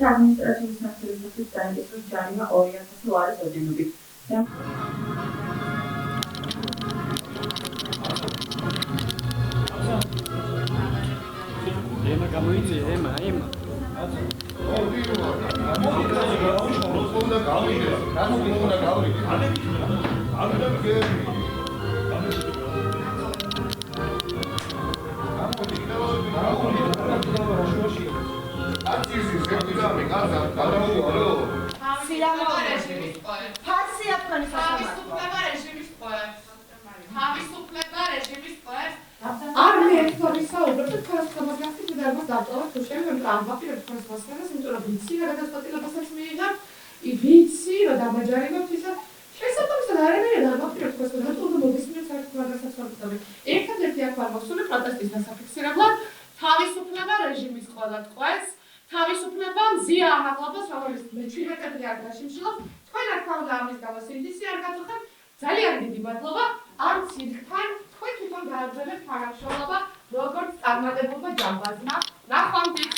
ადმინისტრაციის նախსებისთვის დაინტერესოს ჯარიმა 2000 ლარის ოდენობით. ემა გამოიწია, ემა. თავისუფლება რეჟიმის ყველა ტყვეს, თავისუფლება მზია ამაღლებას, რომელიც მე-17 წელი არ გაშიმშილობ, თქვენ რა თქმა უნდა ამის გამო სინდისი არ გაწუხებთ, ძალიან დიდი მადლობა, ამ ცირკთან თქვენ თვითონ გააგრძელებთ თანამშრომლობა, როგორც წარმატებულმა ჯამბაზმა. ნახვამდის